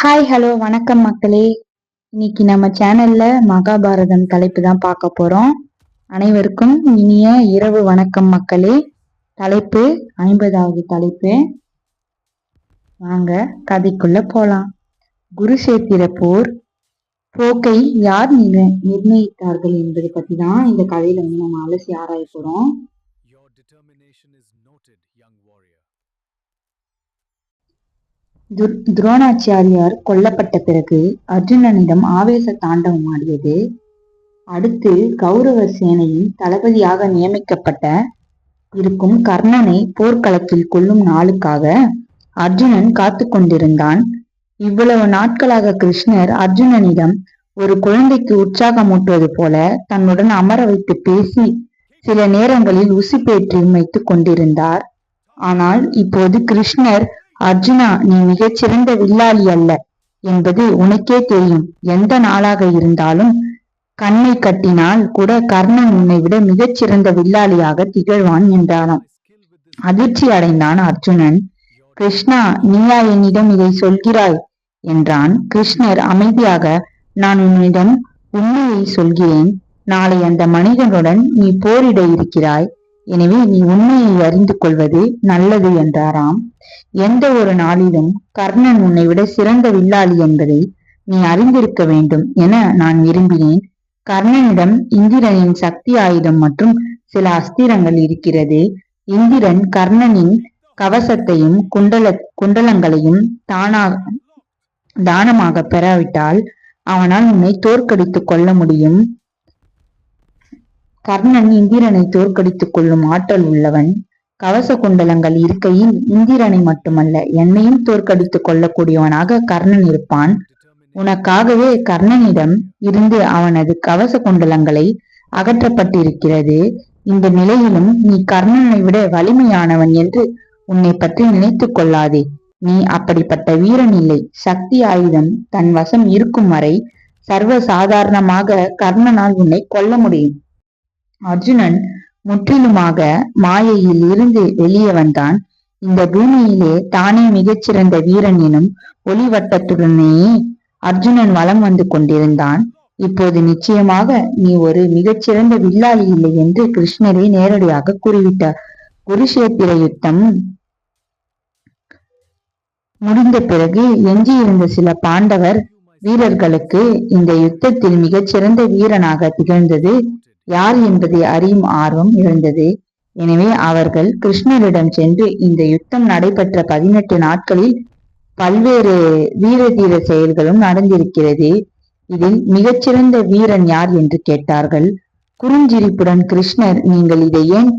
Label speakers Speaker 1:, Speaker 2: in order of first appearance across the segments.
Speaker 1: Hi hello வணக்கம் மக்களே. இன்னைக்கு நம்ம சேனல்ல மகாபாரதம் தலைப்பு தான் பார்க்க போறோம். அனைவருக்கும் இனிய இரவு வணக்கம் மக்களே. தலைப்பு 50வது தலைப்பு. வாங்க கதைக்குள்ள போலாம். குருஷேத்திர போர் போக்கை யார் நிர்ணயித்தார்கள் என்பதை பத்தி தான் இந்த கதையில நம்ம அலசி ஆராய போறோம். துரோணாச்சாரியார் கொல்லப்பட்ட பிறகு அர்ஜுனனிடம் ஆவேச தாண்டவம் ஆடியது. அடுத்து கௌரவ சேனையின் தளபதியாக நியமிக்கப்பட்ட இருக்கும் கர்ணனை போர்க்களத்தில் கொல்லும் நாளுக்காக அர்ஜுனன் காத்து கொண்டிருந்தான். இவ்வளவு நாட்களாக கிருஷ்ணர் அர்ஜுனனிடம் ஒரு குழந்தைக்கு உற்சாகமூட்டுவது போல தன்னுடன் அமர வைத்து பேசி சில நேரங்களில் உசிப்பேற்றியும் வைத்துக் கொண்டிருந்தார். ஆனால் இப்போது கிருஷ்ணர், அர்ஜுனா, நீ மிகச்சிறந்த வில்லாளி அல்ல என்பது உனக்கே தெரியும். எந்த நாளாக இருந்தாலும் கண்ணை கட்டினால் கூட கர்ணன் உன்னை விட மிகச்சிறந்த வில்லாளியாக திகழ்வான் என்றானாம். அதிர்ச்சி அடைந்தான் அர்ஜுனன். கிருஷ்ணா, நீயா என்னிடம் இதை சொல்கிறாய் என்றான். கிருஷ்ணர் அமைதியாக, நான் உன்னிடம் உண்மையை சொல்கிறேன். நாளை அந்த மனிதனுடன் நீ போரிட இருக்கிறாய். எனவே நீ உண்மையை அறிந்து கொள்வது நல்லது என்றாராம். எந்த ஒரு நாளிலும் கர்ணன் உன்னை விட சிறந்த வில்லாளி என்பதை நீ அறிந்திருக்க வேண்டும் என நான் விரும்பினேன். கர்ணனிடம் இந்திரனின் சக்தி ஆயுதம் மற்றும் சில அஸ்திரங்கள் இருக்கிறது. இந்திரன் கர்ணனின் கவசத்தையும் குண்டலங்களையும் தானமாக பெறாவிட்டால் அவனால் உன்னை தோற்கடித்துக் கொள்ள முடியும். கர்ணன் இந்திரனை தோற்கடித்துக் கொள்ளும் ஆற்றல் உள்ளவன். கவச குண்டலங்கள் இருக்கையில் இந்திரனை மட்டுமல்ல, என்னையும் தோற்கடித்துக் கொள்ளக்கூடியவனாக கர்ணன் இருப்பான். உனக்காகவே கர்ணனிடம் இருந்து அவனது கவச குண்டலங்களை அகற்றப்பட்டிருக்கிறது. இந்த நிலையிலும் நீ கர்ணனை விட வலிமையானவன் என்று உன்னை பற்றி நினைத்துக் கொள்ளாதே. நீ அப்படிப்பட்ட வீரன் இல்லை. சக்தி ஆயுதம் தன் வசம் இருக்கும் வரை சர்வ சாதாரணமாக கர்ணனால் உன்னை கொல்ல முடியும். அர்ஜுனன் முற்றிலுமாக மாயையில் இருந்து வெளியே வந்தான். இந்த பூமியிலே தானே மிகச்சிறந்த வீரன் எனும் ஒளிவட்டத்துடனேயே அர்ஜுனன் வலம் வந்து கொண்டிருந்தான். இப்போது நிச்சயமாக நீ ஒரு மிகச்சிறந்த வில்லாளி இல்லை என்று கிருஷ்ணரே நேரடியாக கூறிவிட்டார். குருஷேத்திர யுத்தம் முடிந்த பிறகு எஞ்சியிருந்த சில பாண்டவர் வீரர்களுக்கு இந்த யுத்தத்தில் மிகச்சிறந்த வீரனாக திகழ்ந்தது யார் என்பதை அறியும் ஆர்வம் இருந்தது. எனவே அவர்கள் கிருஷ்ணரிடம் சென்று இந்த யுத்தம் நடைபெற்ற 18 நாட்களில் பல்வேறு வீர தீர செயல்களும் நடந்திருக்கிறது. இதில் மிகச்சிறந்த வீரன் யார் என்று கேட்டார்கள். குறுஞ்சிரிப்புடன் கிருஷ்ணர், நீங்கள் இதை ஏன்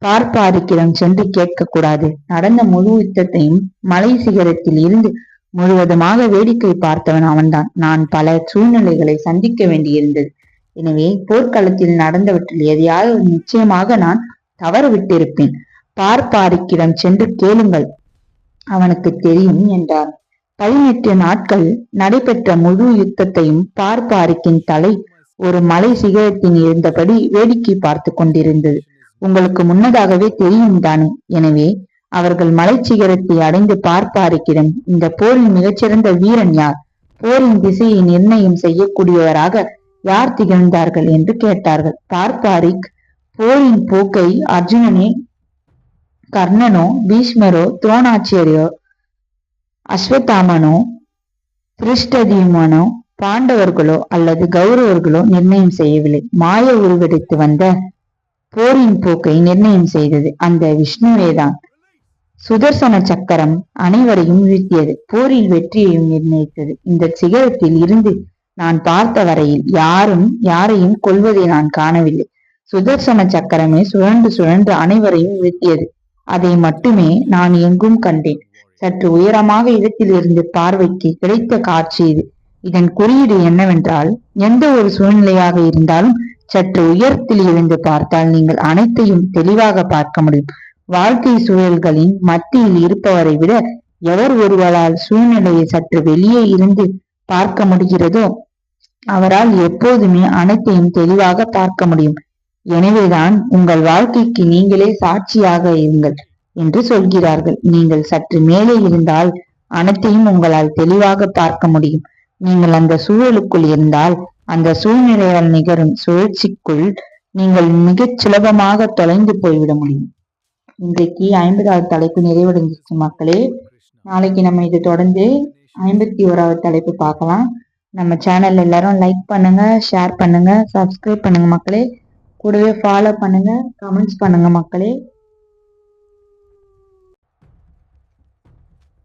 Speaker 1: பார்ப்பாரிக்கிடம் சென்று கேட்கக்கூடாது? நடந்த முழு யுத்தத்தையும் மலை சிகரத்தில் இருந்து முழுவதுமாக வேடிக்கை பார்த்தவன் அவன்தான். நான் பல சூழ்நிலைகளை சந்திக்க வேண்டியிருந்தது. எனவே போர்க்களத்தில் நடந்தவற்றில் எதையாவது நிச்சயமாக நான் தவறு விட்டிருப்பேன். பார்ப்பாரிக்கிடம் சென்று கேளுங்கள், அவனுக்கு தெரியும் என்றார். 18 நாட்கள் நடைபெற்ற முழு யுத்தத்தையும் பார்ப்பாரிக்கின் தலை ஒரு மலை சிகரத்தின் இருந்தபடி வேடிக்கை பார்த்து கொண்டிருந்தது. உங்களுக்கு முன்னதாகவே தெரியும் தானே. எனவே அவர்கள் மலை சிகரத்தை அடைந்து பார்ப்பாரிக்கிடம், இந்த போரின் மிகச்சிறந்த வீரன் யார், போரின் திசையை நிர்ணயம் செய்யக்கூடியவராக யார் திகழ்ந்தார்கள் என்று கேட்டார்கள். பார்ப்பாரிக், போரின் போக்கை அர்ஜுனனே, கர்ணனோ, பீஷ்மரோ, துரோணாச்சாரியோ, அஸ்வத்தாமனோ, திருஷ்டதியுமனோ, பாண்டவர்களோ அல்லது கௌரவர்களோ நிர்ணயம் செய்யவில்லை. மாய உருவெடுத்து வந்த போரின் போக்கை நிர்ணயம் செய்தது அந்த விஷ்ணுவேதான். சுதர்சன சக்கரம் அனைவரையும் வீழ்த்தியது. போரில் வெற்றியையும் நிர்ணயித்தது. இந்த சிகரத்தில் இருந்து நான் பார்த்த வரையில் யாரையும் கொல்வதை நான் காணவில்லை. சுதர்சன சக்கரமே சுழன்று சுழன்று அனைவரையும் வீழ்த்தியது. அதை மட்டுமே நான் எங்கும் கண்டேன். சற்று உயரமாக இடத்தில் இருந்து பார்வைக்கு கிடைத்த காட்சி இது. இதன் குறியீடு என்னவென்றால், எந்த ஒரு சூழ்நிலையாக இருந்தாலும் சற்று உயரத்தில் இருந்து பார்த்தால் நீங்கள் அனைத்தையும் தெளிவாக பார்க்க முடியும். வாழ்க்கை சூழல்களின் மத்தியில் இருப்பவரை விட எவர் ஒருவரால் சூழ்நிலையை சற்று வெளியே இருந்து பார்க்க முடிகிறதோ அவரால் எப்போதுமே அனைத்தையும் தெளிவாக பார்க்க முடியும். எனவேதான் உங்கள் வாழ்க்கைக்கு நீங்களே சாட்சியாக இருங்கள் என்று சொல்கிறார்கள். நீங்கள் சற்று மேலே இருந்தால் அனைத்தையும் உங்களால் தெளிவாக பார்க்க முடியும். நீங்கள் அந்த சூழலுக்குள் இருந்தால் அந்த சூழ்நிலையால் நிகழும் சுழற்சிக்குள் நீங்கள் மிகச் சுலபமாக தொலைந்து போய்விட முடியும். இன்றைக்கு 50வது தலைப்பு நிறைவடைஞ்சிருச்சு மக்களே. நாளைக்கு நம்ம இதை தொடர்ந்து 51வது தலைப்பு பார்க்கலாம். நம்ம சேனல் எல்லாரும் லைக் பண்ணுங்க, ஷேர் பண்ணுங்க, சப்ஸ்கிரைப் பண்ணுங்க மக்களே. கூடவே ஃபாலோ பண்ணுங்க, கமெண்ட்ஸ் பண்ணுங்க மக்களே.